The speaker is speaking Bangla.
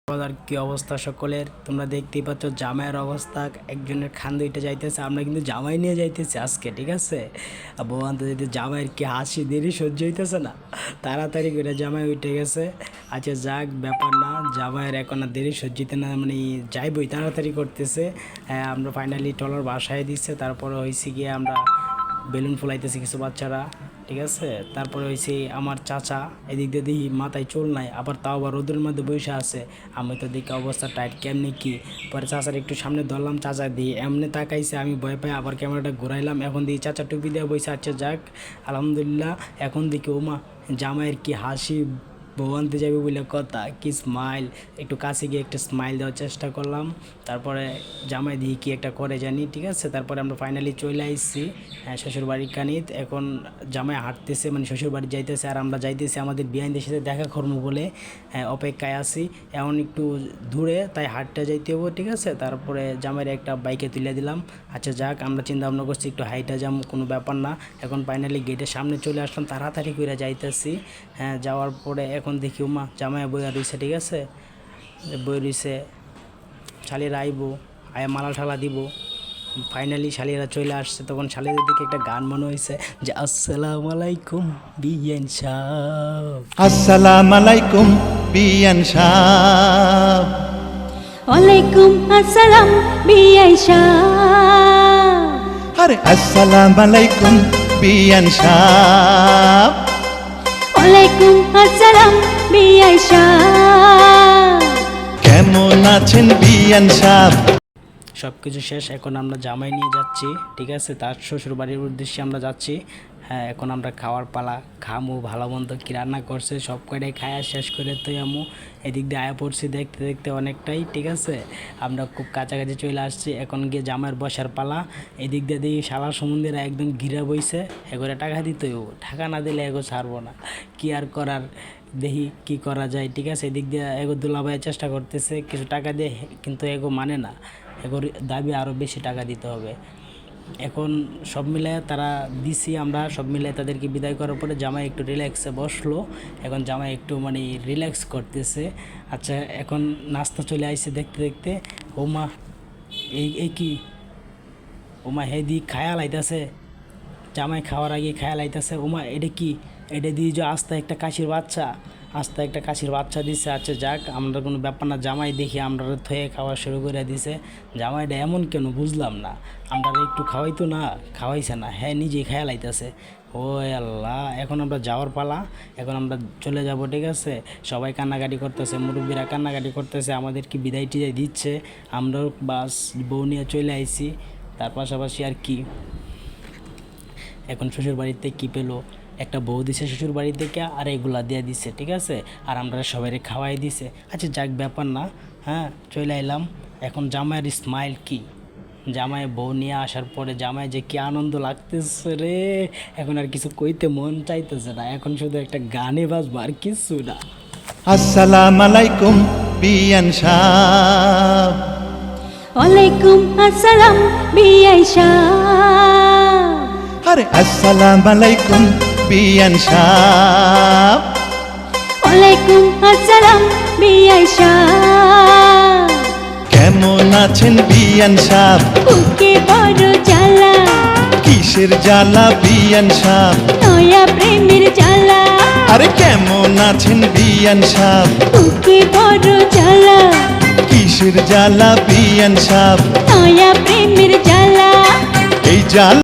আর কি অবস্থা সকলের, তোমরা দেখতেই পাচ্ছ জামাইয়ের অবস্থা। একজনের খান দুইটা যাইতেছে, আমরা কিন্তু জামাই নিয়ে যাইতেছি আজকে, ঠিক আছে। ভগবান তো যদি জামাইয়ের কি হাসি দেরি সহ্য হইতেছে না, তাড়াতাড়ি করে জামাই উঠে গেছে। আচ্ছা যাক, ব্যাপার না, জামাইয়ের এখন আর দেরি সহ্য হইতে না, মানে যাইবই, তাড়াতাড়ি করতেছে। হ্যাঁ, আমরা ফাইনালি ট্রলার বাসায় দিচ্ছে। তারপরে হয়েছে গিয়ে আমরা বেলুন ফুলাইতেছি কিছু বাচ্চারা, ঠিক আছে। তারপরে হয়েছে আমার চাচা, এদিক দিয়ে দেখি মাথায় চুল নাই, আবার তাও আবার রোদের মধ্যে বসে আছে। আমি তো দেখি অবস্থা টাইট, কেমনি কি। পরে চাচার একটু সামনে ধরলাম, চাচা দিয়ে এমনি তাকাইছে, আমি ভয় পাই আবার ক্যামেরাটা ঘুরাইলাম। এখন দিয়ে চাচা টুপি দিয়ে বসে। আচ্ছা যাক, আলহামদুলিল্লাহ। এখন দেখি ওমা, জামাইয়ের কি হাসি, ভগবানতে যাবে বলে কথা, কি স্মাইল। একটু কাছে গিয়ে একটা স্মাইল দেওয়ার চেষ্টা করলাম। তারপরে জামাই দিয়ে কি একটা করে জানি, ঠিক আছে। তারপরে আমরা ফাইনালি চলে আসছি শ্বশুরবাড়ির কানিত। এখন জামাই হাঁটতেছে, মানে শ্বশুরবাড়ি যাইতেছে, আর আমরা যাইতেছি আমাদের বিয়াইনদের সাথে দেখা করবো বলে অপেক্ষায় আছি। এখন একটু দূরে, তাই হাঁটতে যাইতে হবো, ঠিক আছে। তারপরে জামাইয়ের একটা বাইকে তুলে দিলাম। আচ্ছা যাক, আমরা চিন্তা ভাবনা করছি একটু হাইটা যাবো, কোনো ব্যাপার না। এখন ফাইনালি গেটের সামনে চলে আসলাম, তাড়াতাড়ি করে যাইতেছি। হ্যাঁ, যাওয়ার পরে এখন দেখি উমা জামাই বইয়া রইছে, ঠিক আছে। বই রইছে, শালিরা আইবো, আয়া মালা ঠালা দিব। ফাইনালি শালিরা চলে আসছে। তখন শালিদের দিকে একটা গান মনে হয়েছে যে আসসালামু আলাইকুম বিয়ান সাহেব, আসসালামু আলাইকুম বিয়ান সাহেব, ওয়ালাইকুম আসসালাম বিয়াই সাহেব, আরে আসসালামু আলাইকুম বিয়ান সাহেব, ওয়ালাইকুম আসসালাম বিয়াই সাহেব। কেমন আছেন বিয়ান সাহেব? সব কিছু শেষ। এখন আমরা জামাই নিয়ে যাচ্ছি, ঠিক আছে, তার শ্বশুর বাড়ির উদ্দেশ্যে আমরা যাচ্ছি। হ্যাঁ, এখন আমরা খাওয়ার পালা, খামু ভালো মন্দ কী রান্না করছে সব কয়টাই খায়া শেষ করে তো আমু। এদিক দিয়ে আয়া পড়ছি দেখতে দেখতে অনেকটাই, ঠিক আছে। আমরা খুব কাছাকাছি চলে আসছি। এখন গিয়ে জামাইয়ের বসার পালা। এদিক দিয়ে দেখি শালা সমুদ্রেরা একদম ঘিরে বইছে, এগোরে টাকা দিতেই টাকা না দিলে এগো ছাড়বো না, কি আর করার, দেখি কি করা যায়, ঠিক আছে। এদিক দিয়ে এগো দুলাভাইয়ের চেষ্টা করতেছে কিছু টাকা দিয়ে, কিন্তু এগো মানে না, এগোর দাবি আরও বেশি টাকা দিতে হবে। এখন সব মিলায় তারা দিছি, আমরা সব মিলায় তাদেরকে বিদায় করার পরে জামাই একটু রিল্যাক্সে বসলো। এখন জামাই একটু মানে রিল্যাক্স করতেছে। আচ্ছা, এখন নাস্তা চলে আসছে দেখতে দেখতে। ওমা, এই কি ওমা, হেদি খায়াল আইতাছে, জামাই খাওয়ার আগে খায়াল আইতাছে। ওমা, এটা কি, এটা দিয়ে যে আস্তে একটা কাশির বাচ্চা, আস্তে একটা কাশির বাচ্চা দিছে। আচ্ছা যাক, আমরা কোনো ব্যাপার না। জামাই দেখি আমরা থয়ে খাওয়া শুরু করে দিছে। জামাইটা এমন কেন বুঝলাম না, আমরা একটু খাওয়াইতো না, খাওয়াইছে না, হ্যাঁ নিজেই খেয়াল আইতাছে। ও আল্লাহ, এখন আমরা যাওয়ার পালা। এখন আমরা চলে যাব, ঠিক আছে। সবাই কান্নাকাটি করতেছে, মুরব্বীরা কান্নাকাটি করতেছে, আমাদেরকে বিদায় টিদায় দিচ্ছে। আমরাও বাস বউ নিয়ে চলে আইছি। তার পাশাপাশি আর কি, এখন শ্বশুর বাড়িতে কী পেলো, একটা বউ দিছে শ্বশুর বাড়ি থেকে, আর এগুলা দিয়ে দিছে, ঠিক আছে। আর আমরা সবাই খাওয়াই দিছে। আচ্ছা যাক, ব্যাপার না। হ্যাঁ, চলে এলাম। এখন জামাইয়ের স্মাইল কি, জামাই বউ নিয়ে আসার পরে জামাই যে কি আনন্দ লাগতেছে রে, এখন আর কিছু কইতে মন চাইতেছে না। এখন শুধু একটা গানে বাজবো, আর কিছু না। আসসালামু আলাইকুম বিয়ান সাহেব, ওয়ালাইকুম আসসালাম বিয়াই সাহেব, আরে আসসালামু আলাইকুম বিয়ান সাহেব, ওয়ালাইকুম আসসালাম বিয়াই সাহেব। কেমন আছেন বিয়ান সাহেব? বুকে বড় জ্বালা, কিসের জ্বালা বিয়ান সাহেব? নয়া প্রেমের জ্বালা। আরে কেমন আছেন বিয়ান সাহেব? বুকে বড় জ্বালা, কিসের জ্বালা বিয়ান সাহেব? নয়া প্রেমের জ্বালা। এই জ্বালা